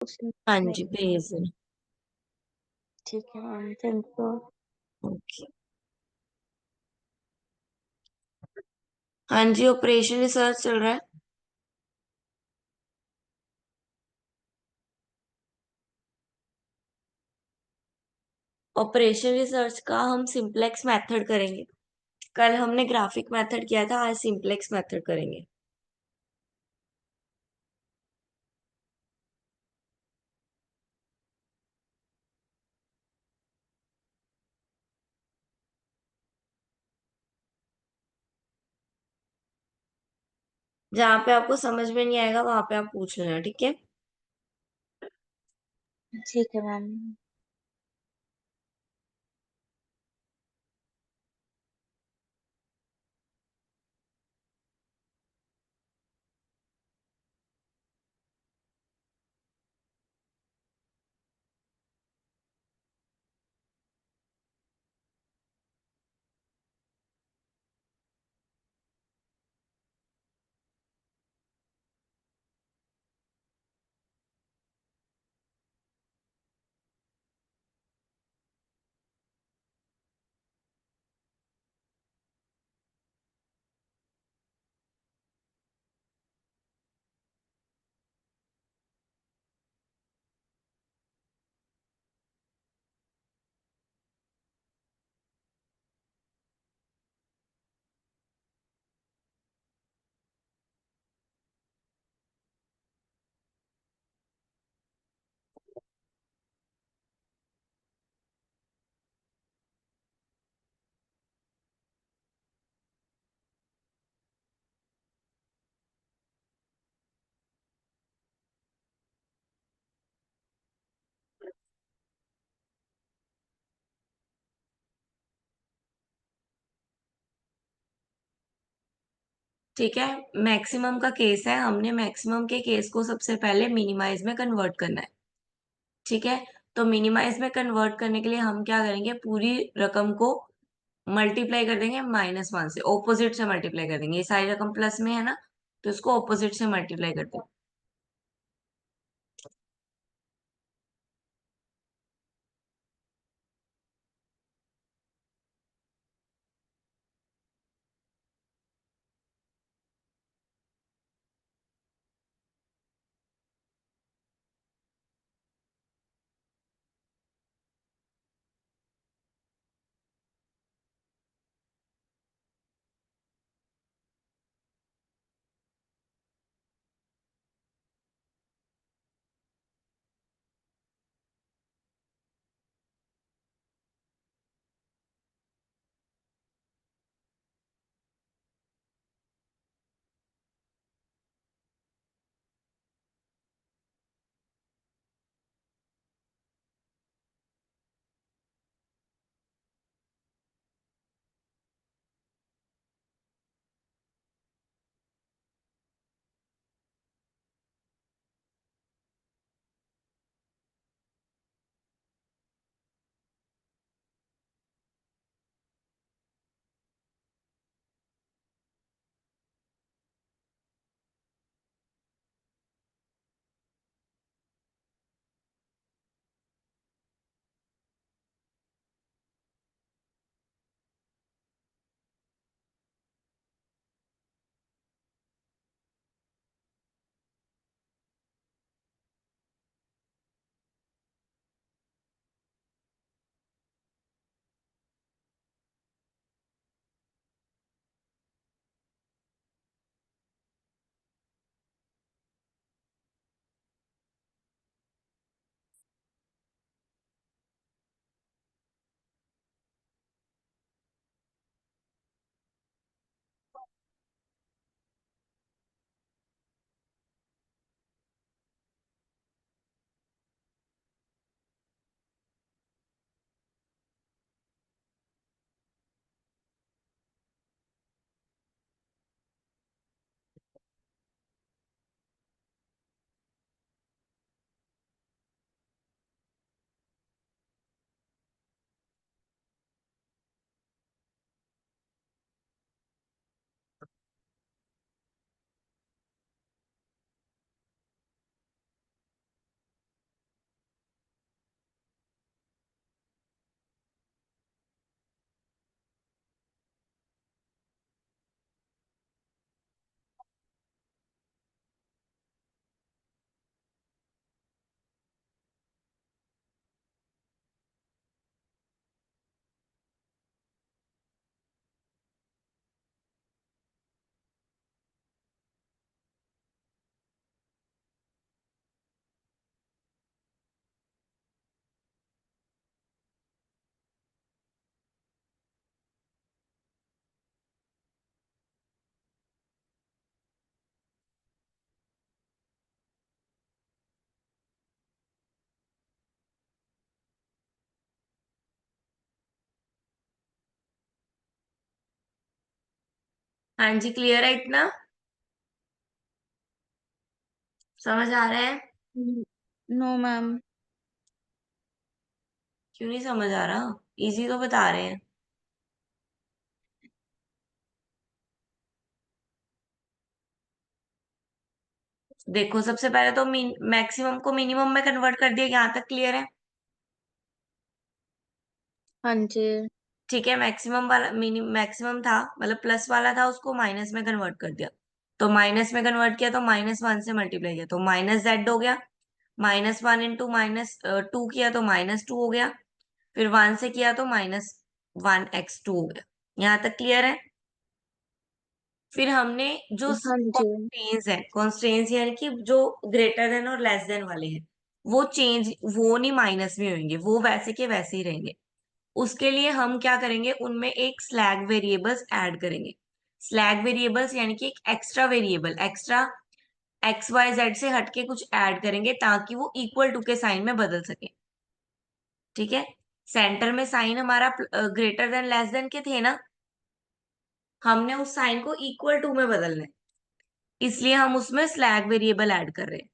हाँ नहीं। जी, भेज देना। ठीक है मैम, थैंक यू। ओके। हाँ जी, ऑपरेशन रिसर्च चल रहा है। ऑपरेशन रिसर्च का हम सिंपलेक्स मेथड करेंगे। कल हमने ग्राफिक मेथड किया था, आज सिंपलेक्स मेथड करेंगे। जहाँ पे आपको समझ में नहीं आएगा वहां पे आप पूछ लेना, ठीक है। ठीक है मैम। ठीक है। मैक्सिमम का केस है, हमने मैक्सिमम के केस को सबसे पहले मिनिमाइज में कन्वर्ट करना है। ठीक है। तो मिनिमाइज में कन्वर्ट करने के लिए हम क्या करेंगे, पूरी रकम को मल्टीप्लाई कर देंगे -1 से, ऑपोजिट से मल्टीप्लाई कर देंगे। ये सारी रकम प्लस में है ना, तो इसको ऑपोजिट से मल्टीप्लाई कर देंगे। हाँ जी, क्लियर है इतना? समझ आ रहा है? No ma'am. क्यों नहीं समझ आ रहा? इजी तो बता रहे हैं। देखो, सबसे पहले तो मैक्सिमम को मिनिमम में कन्वर्ट कर दिया, यहाँ तक क्लियर है? हाँ जी। ठीक है, मैक्सिमम वाला मैक्सिमम था, मतलब प्लस वाला था, उसको माइनस में कन्वर्ट कर दिया। तो माइनस में कन्वर्ट किया तो -1 से मल्टीप्लाई किया तो -z हो गया। -1 इंटू -2 किया तो -2 हो गया। फिर 1 से किया तो -1x2 हो गया। यहाँ तक क्लियर है? फिर हमने जो हाँ जी। कॉन्स्टेंट्स यानी कि जो ग्रेटर देन और लेस देन वाले हैं, वो नहीं माइनस में होंगे, वो वैसे के वैसे ही रहेंगे। उसके लिए हम क्या करेंगे, उनमें एक स्लैग वेरिएबल्स ऐड करेंगे। स्लैग वेरिएबल्स यानी कि एक extra variable, extra x y z से हटके कुछ ऐड करेंगे ताकि वो इक्वल टू के साइन में बदल सके। ठीक है? सेंटर में साइन हमारा ग्रेटर देन लेस देन के थे ना, हमने उस साइन को इक्वल टू में बदलना है, इसलिए हम उसमें स्लैग वेरिएबल ऐड कर रहे हैं।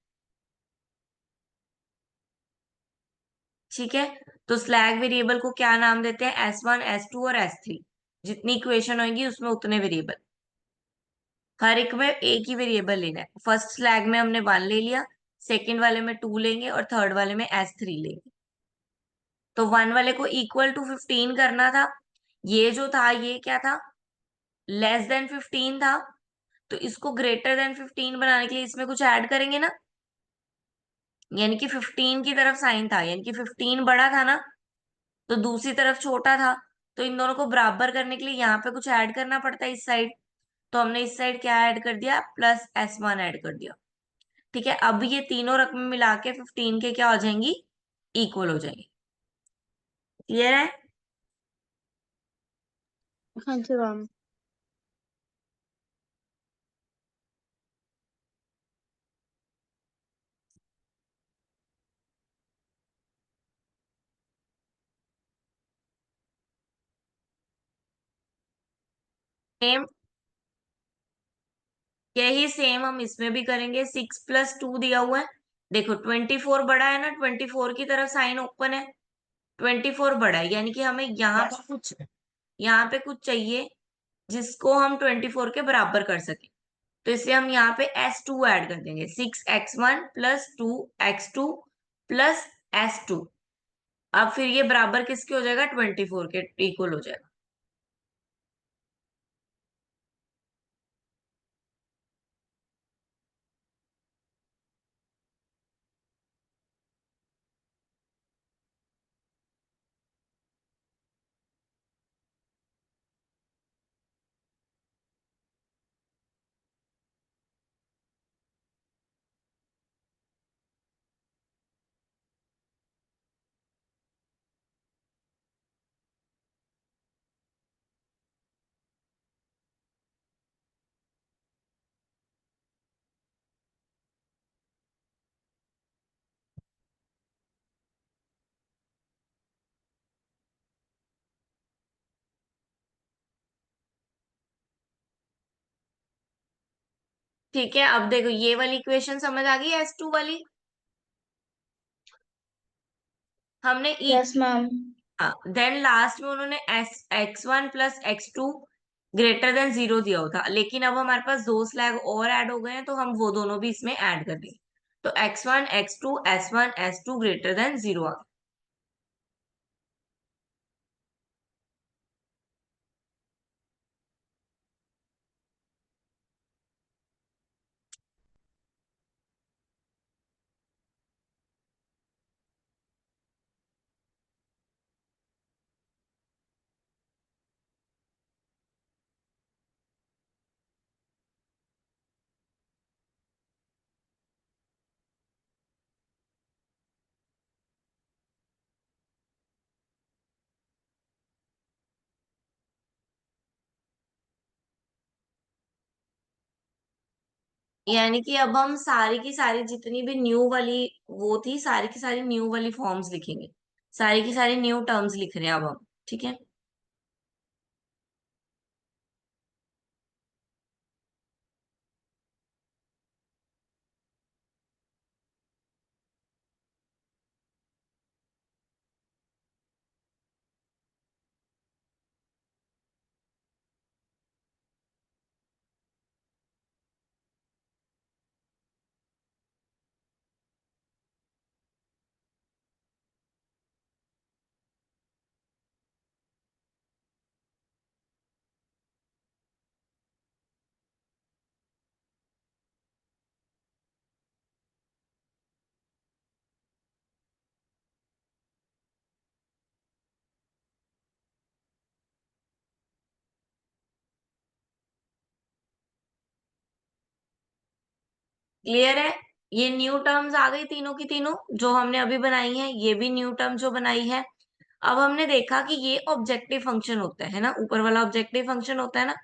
ठीक है? तो स्लैग वेरिएबल को क्या नाम देते हैं? S1 S2 और S3। जितनी इक्वेशन होगी उसमें उतने वेरिएबल, हर एक में एक ही वेरिएबल लेना है। फर्स्ट स्लैग में हमने 1 ले लिया, सेकंड वाले में 2 लेंगे और थर्ड वाले में S3 लेंगे। तो 1 वाले को इक्वल टू 15 करना था। ये जो था ये क्या था? लेस देन 15 था। तो इसको ग्रेटर देन 15 बनाने के लिए इसमें कुछ ऐड करेंगे ना, यानी कि 15 की तरफ साइन था, यानी कि 15 बड़ा था ना, तो दूसरी तरफ छोटा था। तो इन दोनों को बराबर करने के लिए यहाँ पे कुछ ऐड करना पड़ता है इस साइड। तो हमने इस साइड क्या ऐड कर दिया? +S1 ऐड कर दिया। ठीक है, अब ये तीनों रकम मिला के 15 के क्या हो जाएंगी? इक्वल हो जाएंगी। क्लियर है? हाँ जी मैम। सेम, यही सेम हम इसमें भी करेंगे। 6 + 2 दिया हुआ है। देखो 24 बड़ा है ना, 24 की तरफ साइन ओपन है। 24 बड़ा है, यानी कि हमें यहाँ पे कुछ चाहिए जिसको हम 24 के बराबर कर सके। तो इसलिए हम यहाँ पे S2 ऐड कर देंगे। 6x1 + 2x2 + S2। अब फिर ये बराबर किसके हो जाएगा? 24 के इक्वल हो जाएगा। ठीक है, अब देखो ये वाली इक्वेशन समझ आ गई, S2 वाली। हमने यस मैम। देन लास्ट में उन्होंने x1 + x2 ग्रेटर देन 0 दिया हुआ था, लेकिन अब हमारे पास दो स्लैग और ऐड हो गए हैं तो हम वो दोनों भी इसमें ऐड कर देंगे। तो x1 x2 S1 S2 greater than 0 आ गया। यानी कि अब हम सारी की सारी जितनी भी न्यू वाली वो थी, सारी की सारी न्यू वाली फॉर्म्स लिखेंगे। सारी की सारी न्यू टर्म्स लिख रहे हैं अब हम। ठीक है? क्लियर है? ये न्यू टर्म्स आ गई तीनों की तीनों जो हमने अभी बनाई है, ये भी न्यू टर्म जो बनाई है। अब हमने देखा कि ये ऑब्जेक्टिव फंक्शन होता है ना, ऊपर वाला ऑब्जेक्टिव फंक्शन होता है ना,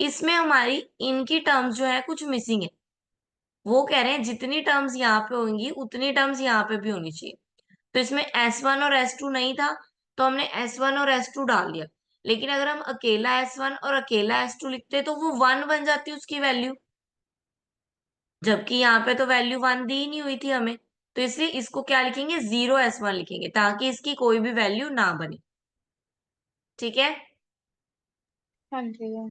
इसमें हमारी इनकी टर्म्स जो है कुछ मिसिंग है। वो कह रहे हैं जितनी टर्म्स यहाँ पे होंगी उतनी टर्म्स यहाँ पे भी होनी चाहिए। तो इसमें S1 और S2 नहीं था, तो हमने S1 और S2 डाल दिया। लेकिन अगर हम अकेला S1 और अकेला S2 लिखते तो वो 1 बन जाती उसकी वैल्यू, जबकि यहाँ पे तो वैल्यू 1 दी ही नहीं हुई थी हमें। तो इसलिए इसको क्या लिखेंगे, 0 S1 लिखेंगे, ताकि इसकी कोई भी वैल्यू ना बने। ठीक है? हाँ जी।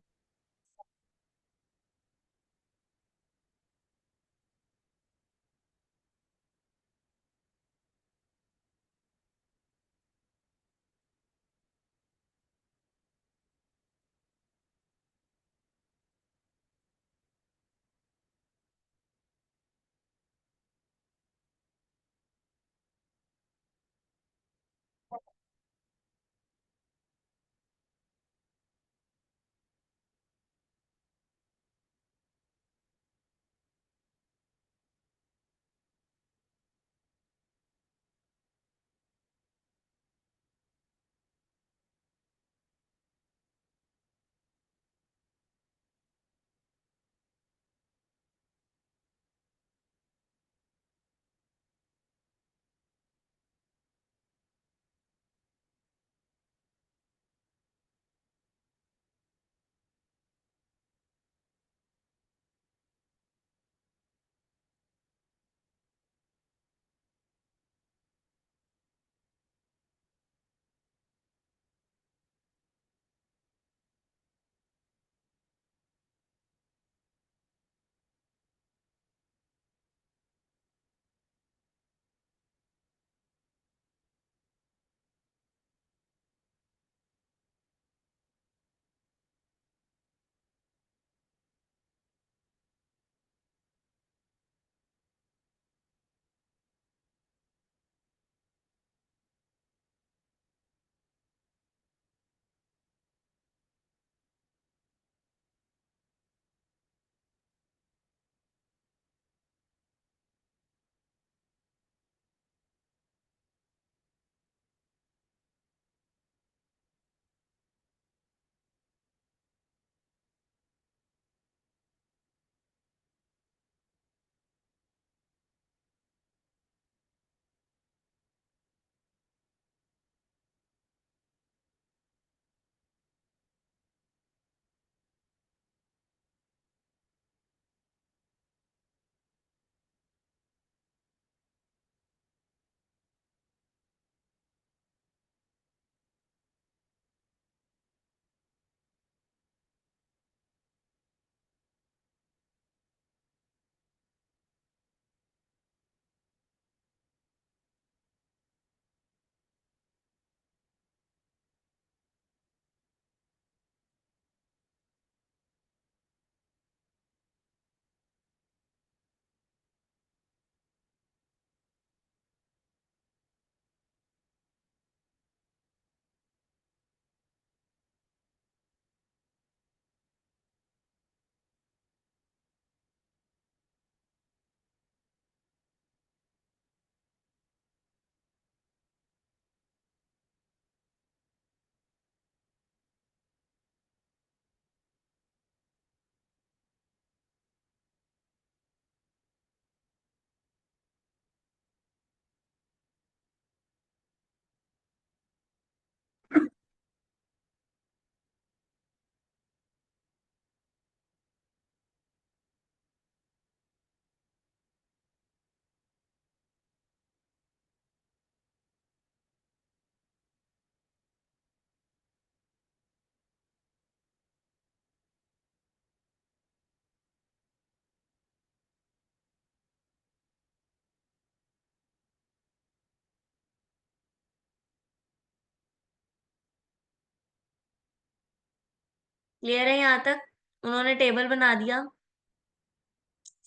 क्लियर है यहाँ तक? उन्होंने टेबल बना दिया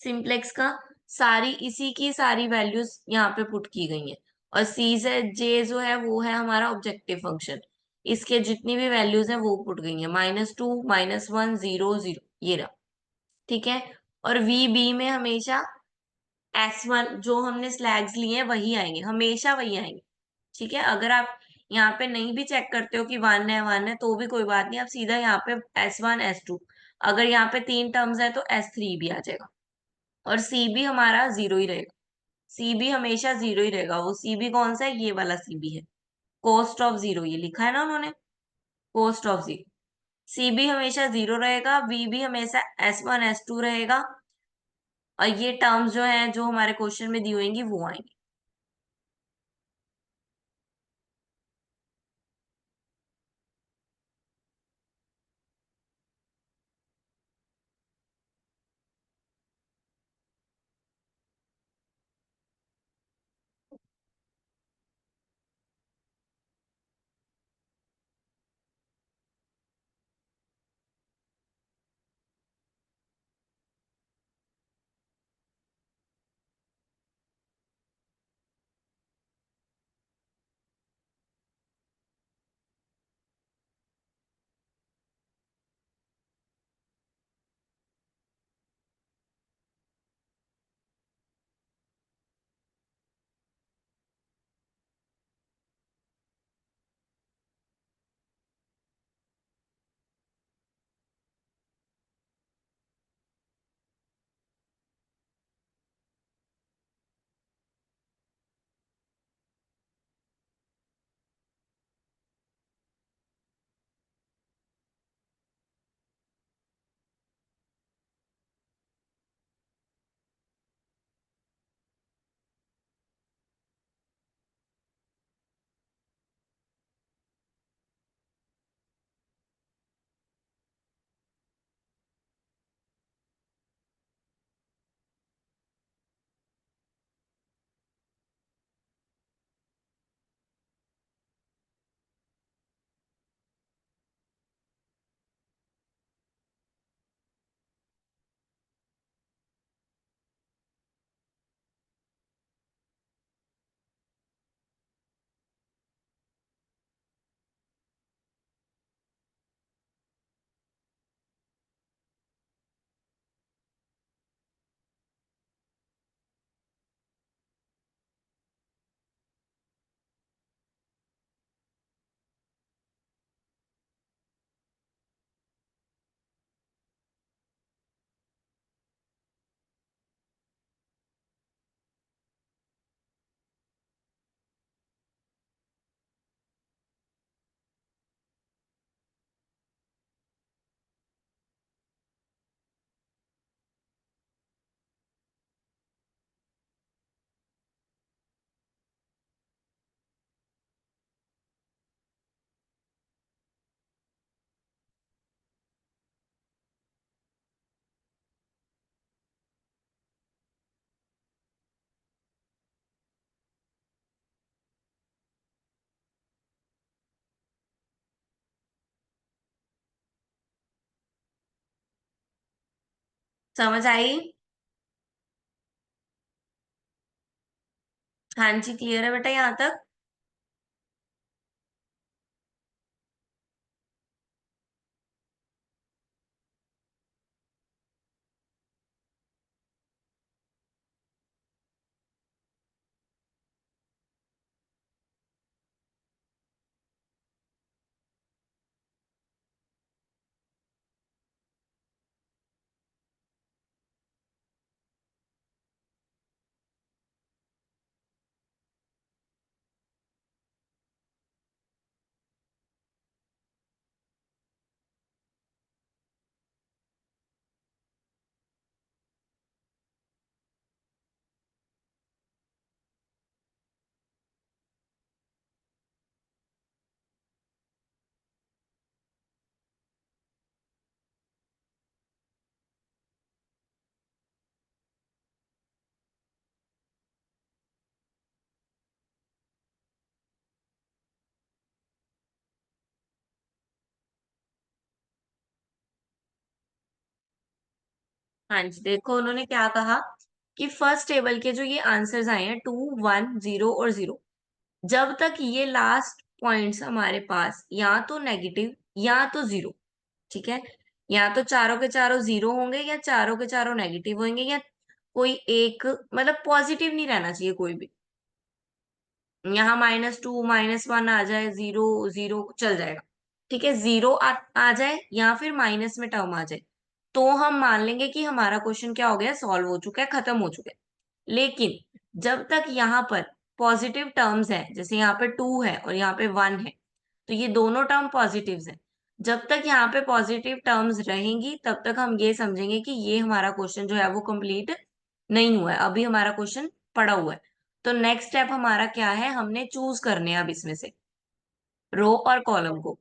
सिंप्लेक्स का, सारी इसी की सारी वैल्यूज यहाँ पे पुट की गई हैं। और सी से जे जो है वो है हमारा ऑब्जेक्टिव फंक्शन, इसके जितनी भी वैल्यूज हैं वो पुट गई हैं, -2 -1 0 0, ये रहा। ठीक है? और वी बी में हमेशा S1 जो हमने स्लैग्स लिए हैं वही आएंगे, हमेशा वही आएंगे। ठीक है, अगर आप यहाँ पे नहीं भी चेक करते हो कि 1 है तो भी कोई बात नहीं, आप सीधा यहाँ पे S1 S2, अगर यहाँ पे 3 टर्म्स है तो S3 भी आ जाएगा। और सी भी हमारा जीरो ही रहेगा, सी भी हमेशा जीरो ही रहेगा। वो सी भी कौन सा है, ये वाला सी भी है, कोस्ट ऑफ जीरो, ये लिखा है ना उन्होंने, कोस्ट ऑफ जीरो। सी भी हमेशा जीरो रहेगा, वी भी हमेशा S1 S2 रहेगा, और ये टर्म्स जो है जो हमारे क्वेश्चन में दी हुई वो आएंगी। समझ आई? हाँ जी, क्लियर है बेटा यहाँ तक? हाँ जी, देखो उन्होंने क्या कहा कि फर्स्ट टेबल के जो ये आंसर्स आए हैं 2 1 0 और 0, जब तक ये लास्ट पॉइंट्स हमारे पास या तो नेगेटिव या तो जीरो, ठीक है, या तो चारों के चारों जीरो होंगे या चारों के चारों नेगेटिव होंगे, या कोई एक मतलब पॉजिटिव नहीं रहना चाहिए कोई भी। यहाँ -2 -1 आ जाए, 0 0 चल जाएगा। ठीक है, 0 आ जाए या फिर माइनस में टर्म आ जाए, तो हम मान लेंगे कि हमारा क्वेश्चन क्या हो गया, सॉल्व हो चुका है, खत्म हो चुका है। लेकिन जब तक यहाँ पर पॉजिटिव टर्म्स है, जैसे यहाँ पे 2 है और यहाँ पे 1 है, तो ये दोनों टर्म पॉजिटिव्स हैं। जब तक यहाँ पे पॉजिटिव टर्म्स रहेंगी तब तक हम ये समझेंगे कि ये हमारा क्वेश्चन जो है वो कंप्लीट नहीं हुआ है, अभी हमारा क्वेश्चन पड़ा हुआ है। तो नेक्स्ट स्टेप हमारा क्या है, हमने चूज करने हैं अब इसमें से रो और कॉलम को।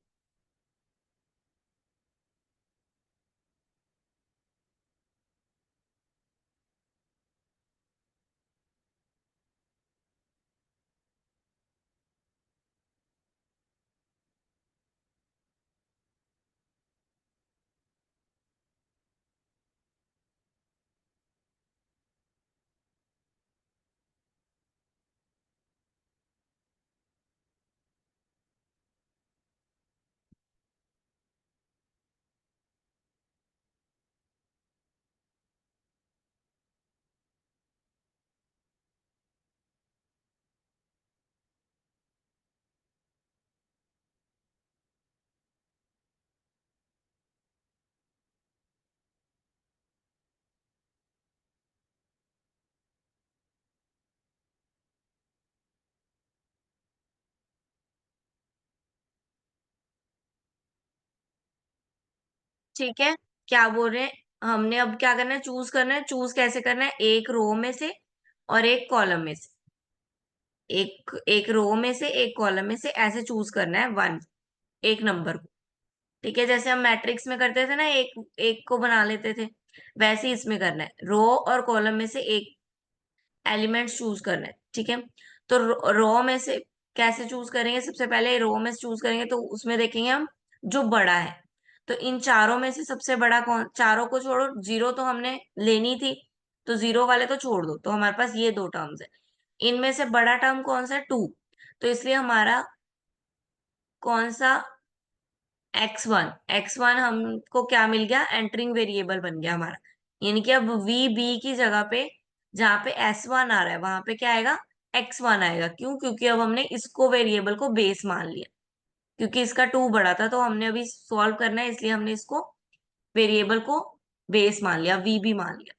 ठीक है, क्या बोल रहे हैं, हमने अब क्या करना है, चूज करना है। चूज कैसे करना है, एक रो में से और एक कॉलम में से, एक एक रो में से एक कॉलम में से, ऐसे चूज करना है वन, एक नंबर को। ठीक है, जैसे हम मैट्रिक्स में करते थे ना, एक एक को बना लेते थे, वैसे ही इसमें करना है, रो और कॉलम में से एक एलिमेंट्स चूज करना है। ठीक है, तो रो में से कैसे चूज करेंगे, सबसे पहले रो में से चूज करेंगे तो उसमें देखेंगे हम जो बड़ा है। तो इन चारों में से सबसे बड़ा कौन, चारों को छोड़ो, 0 तो हमने लेनी थी, तो 0 वाले तो छोड़ दो, तो हमारे पास ये दो टर्म्स है। इनमें से बड़ा टर्म कौन सा है, 2। तो इसलिए हमारा कौन सा, x1 हमको क्या मिल गया, एंटरिंग वेरिएबल बन गया हमारा। यानी कि अब वी बी की जगह पे, जहां पे S1 आ रहा है वहां पे क्या आएगा, x1 आएगा। क्यों, क्योंकि अब हमने इसको वेरिएबल को बेस मान लिया, क्योंकि इसका 2 बड़ा था, तो हमने अभी सॉल्व करना है, इसलिए हमने इसको वेरिएबल को बेस मान लिया, वी बी मान लिया।